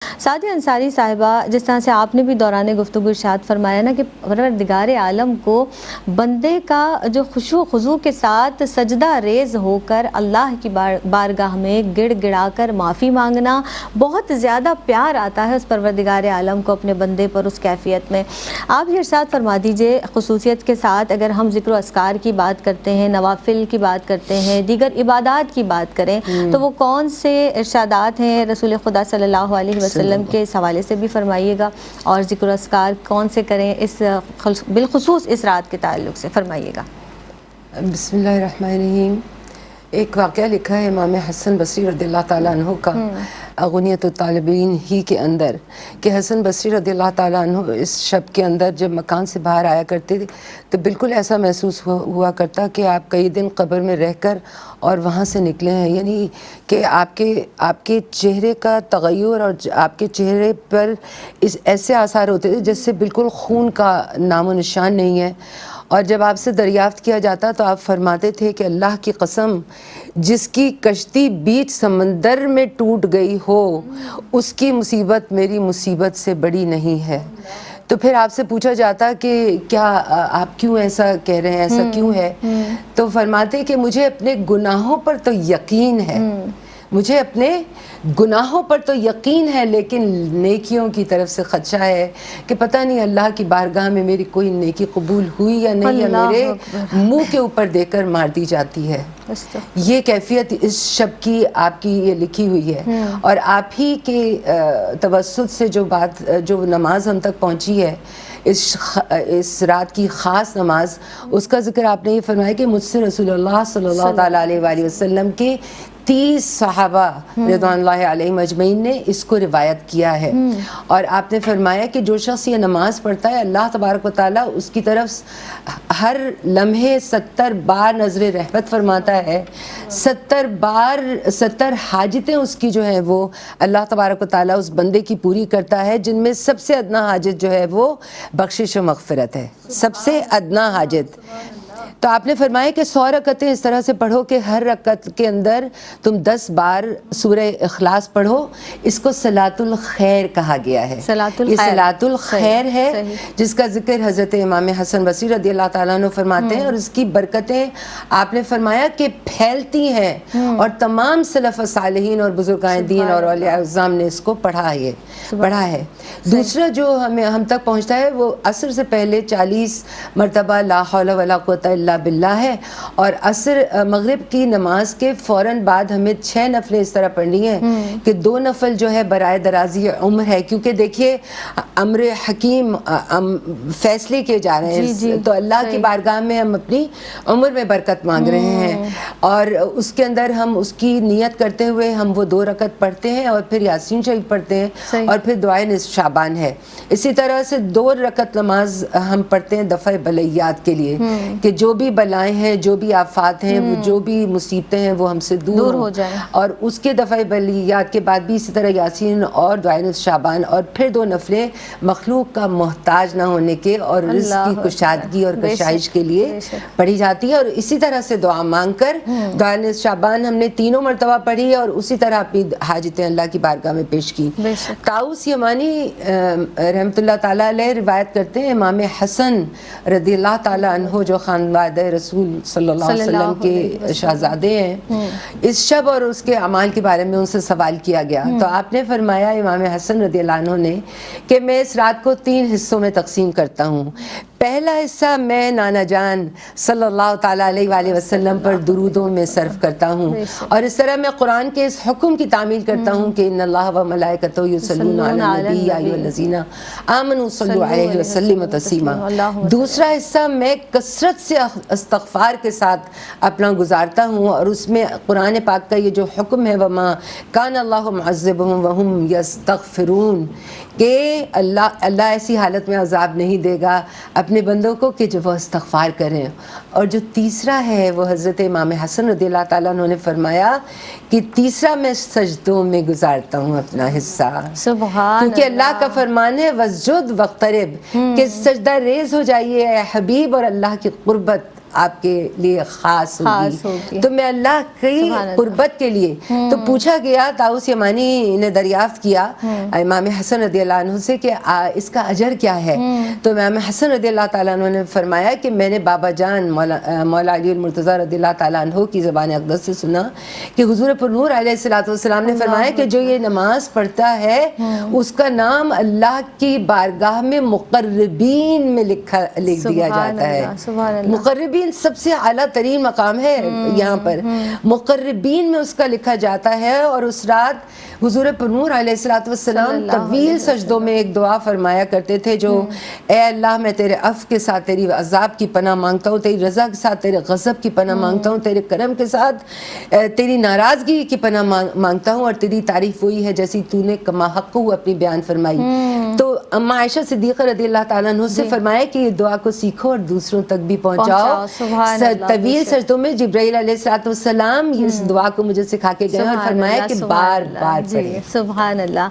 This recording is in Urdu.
سعدیہ انصاری صاحبہ، جس طرح سے آپ نے بھی دوران گفتگو ارشاد فرمایا نا کہ پروردگار عالم کو بندے کا جو خشوع و خضوع کے ساتھ سجدہ ریز ہو کر اللہ کی بارگاہ میں گڑ گڑا کر معافی مانگنا بہت زیادہ پیار آتا ہے اس پروردگار عالم کو اپنے بندے پر اس کیفیت میں۔ آپ یہ ارشاد فرما دیجئے خصوصیت کے ساتھ، اگر ہم ذکر و اذکار کی بات کرتے ہیں، نوافل کی بات کرتے ہیں، دیگر عبادات کی بات کریں تو وہ کون سے ارشادات ہیں رسول خدا صلی اللہ علیہ وسلم کے اس حوالے سے بھی فرمائیے گا، اور ذکر و اذکار کون سے کریں اس بالخصوص اس رات کے تعلق سے فرمائیے گا۔ بسم اللہ الرحمن الرحیم۔ ایک واقعہ لکھا ہے امام حسن بصری رضی اللہ تعالیٰ عنہ کا اغنیۃ الطالبین ہی کے اندر، کہ حسن بصری رضی اللہ تعالیٰ عنہ اس شب کے اندر جب مکان سے باہر آیا کرتے تھے تو بالکل ایسا محسوس ہوا کرتا کہ آپ کئی دن قبر میں رہ کر اور وہاں سے نکلے ہیں، یعنی کہ آپ کے چہرے کا تغیر اور آپ کے چہرے پر ایسے آثار ہوتے تھے جس سے بالکل خون کا نام و نشان نہیں ہے۔ اور جب آپ سے دریافت کیا جاتا تو آپ فرماتے تھے کہ اللہ کی قسم، جس کی کشتی بیچ سمندر میں ٹوٹ گئی ہو اس کی مصیبت میری مصیبت سے بڑی نہیں ہے۔ تو پھر آپ سے پوچھا جاتا کہ کیا آپ کیوں ایسا کہہ رہے ہیں، ایسا کیوں ہے؟ تو فرماتے کہ مجھے اپنے گناہوں پر تو یقین ہے، مجھے اپنے گناہوں پر تو یقین ہے، لیکن نیکیوں کی طرف سے خدشہ ہے کہ پتہ نہیں اللہ کی بارگاہ میں میری کوئی نیکی قبول ہوئی یا نہیں، یا میرے منہ کے اوپر دے کر مار دی جاتی ہے۔ یہ کیفیت اس شب کی آپ کی یہ لکھی ہوئی ہے، اور آپ ہی کے توسط سے جو نماز ہم تک پہنچی ہے، اس رات کی خاص نماز، اس کا ذکر آپ نے یہ فرمایا کہ مجھ سے رسول اللہ صلی اللہ تعالیٰ علیہ وآلہ وسلم کے 30 صحابہ رضوان اللہ علیہم اجمعین نے اس کو روایت کیا ہے، اور آپ نے فرمایا کہ جو شخص یہ نماز پڑھتا ہے اللہ تبارک و تعالیٰ اس کی طرف ہر لمحے 70 بار نظر رحمت فرماتا ہے، 70 حاجتیں اس کی جو ہیں وہ اللہ تبارک و تعالیٰ اس بندے کی پوری کرتا ہے، جن میں سب سے ادنا حاجت جو ہے وہ بخشش و مغفرت ہے، سب سے ادنا حاجت۔ تو آپ نے فرمایا کہ 100 رکعتیں اس طرح سے پڑھو کہ ہر رکعت کے اندر تم 10 بار سورہ اخلاص پڑھو، اس کو صلاۃ الخیر کہا گیا ہے۔ یہ صلاۃ الخیر ہے جس کا ذکر حضرت امام حسن بصری رضی اللہ تعالیٰ عنہ فرماتے ہیں، اور اس کی برکتیں آپ نے فرمایا کہ پھیلتی ہیں، اور تمام سلف صالحین اور بزرگان دین اور اولیاء اعظام نے اس کو پڑھا ہے۔ دوسرا جو ہم تک پہنچتا ہے وہ عصر سے پہلے 40 مرتبہ لا حول ولا قوت الا باللہ ہے، اور عصر مغرب کی نماز کے فوراً بعد ہمیں 6 نفلیں اس طرح پڑھنی ہیں کہ 2 نفل جو ہے برائے درازی عمر ہے، کیونکہ دیکھیے امر حکیم فیصلے کیے جا رہے ہیں، تو اللہ کی بارگاہ میں ہم اپنی عمر میں برکت مانگ رہے ہیں، اور اس کے اندر ہم اس کی نیت کرتے ہوئے ہم وہ 2 رکعت پڑھتے ہیں، اور پھر یاسین شریف پڑھتے ہیں، اور پھر دعائے نصف شعبان ہے۔ اسی طرح سے 2 رکعت نماز ہم پڑھتے ہیں دفع بلیات کے لیے، کہ جو بھی بلائیں ہیں، جو بھی آفات ہیں، وہ جو بھی مصیبتیں ہیں وہ ہم سے دور ہو جائیں، اور اس کے دفع بلیات کے بعد بھی اسی طرح یاسین اور دعائے نصف شعبان، اور پھر 2 نفلیں مخلوق کا محتاج نہ ہونے کے اور رزق کی کشادگی اور کشائش کے لیے پڑھی جاتی ہے، اور اسی طرح سے دعا مانگ کر دعائے نصف شعبان ہم نے 3 مرتبہ پڑھی، اور اسی طرح اپنی حاجتیں اللہ کی بارگاہ میں پیش کی۔ طاؤس یمانی رحمۃ اللہ تعالیٰ علیہ روایت کرتے ہیں، امام حسن رضی اللہ تعالیٰ عنہ جو خاندان رسول صلی اللہ علیہ وسلم کے شہزادے ہیں، اس شب اور اس کے اعمال کے بارے میں ان سے سوال کیا گیا، تو آپ نے فرمایا امام حسن رضی اللہ عنہ نے کہ میں اس رات کو 3 حصوں میں تقسیم کرتا ہوں۔ پہلا حصہ میں نانا جان صلی اللہ تعالیٰ علیہ وآلہ وسلم پر درودوں میں صرف کرتا ہوں، اور اس طرح میں قرآن کے اس حکم کی تعمیل کرتا ہوں کہ ان اللہ و ملائکتہ یصلون علی النبی یا ایھا الذین آمنوا صلوا علیہ وسلموا تسلیما۔ دوسرا حصہ میں کثرت سے استغفار کے ساتھ اپنا گزارتا ہوں، اور اس میں قرآن پاک کا یہ جو حکم ہے وما کان اللہ معذبہم وہم یستغفرون، کہ اللہ ایسی حالت میں عذاب نہیں دے گا اپنے بندوں کو کہ جو وہ استغفار کریں۔ اور جو تیسرا ہے وہ حضرت امام حسن رضی اللہ تعالیٰ عنہ نے فرمایا کہ تیسرا میں سجدوں میں گزارتا ہوں اپنا حصہ، کیونکہ اللہ کا فرمان ہے وسجد واقترب، کہ سجدہ ریز ہو جائیے اے حبیب اور اللہ کی قربت آپ کے لیے خاص خاص ہوگی. ہوگی. تو میں اللہ کی سبحان اللہ. قربت کے لیے تو پوچھا گیا, طاؤس یمانی نے دریافت کیا امام حسن رضی اللہ عنہ سے کہ اس کا اجر کیا ہے. تو امام حسن رضی اللہ تعالیٰ عنہ نے فرمایا کہ میں نے بابا جان مولا علی المرتضیٰ رضی اللہ تعالیٰ عنہ کی زبان اقدس سے سنا کہ حضور پر نور علیہ السلام نے فرمایا کہ جو یہ نماز پڑھتا ہے اس کا نام اللہ کی بارگاہ میں مقربین میں لکھ دیا جاتا ہے. مقربین سب سے اعلیٰ ترین مقام ہے یہاں پر, مقربین میں اس کا لکھا جاتا ہے. اور اس رات حضور پر نور علیہ السلام طویل سجدوں میں ایک دعا فرمایا کرتے تھے جو اے اللہ میں تیرے عفو کے ساتھ تیری عذاب کی پناہ مانگتا ہوں, تیری رضا کے ساتھ تیرے غضب کی پناہ مانگتا ہوں, تیرے کرم کے ساتھ تیری ناراضگی کی پناہ مانگتا ہوں, اور تیری تعریف وہی ہے جیسی تو نے کما حق کو اپنی بیان فرمائی. تو اما عائشہ صدیقہ رضی اللہ تعالیٰ عنہ سے فرمایا کہ یہ دعا کو سیکھو اور دوسروں تک بھی پہنچاؤ. طویل سجدوں میں جبرائیل علیہ السلام اس دعا کو مجھے سکھا کے گئے اور فرمایا کہ بار بار پڑھیں. سبحان اللہ.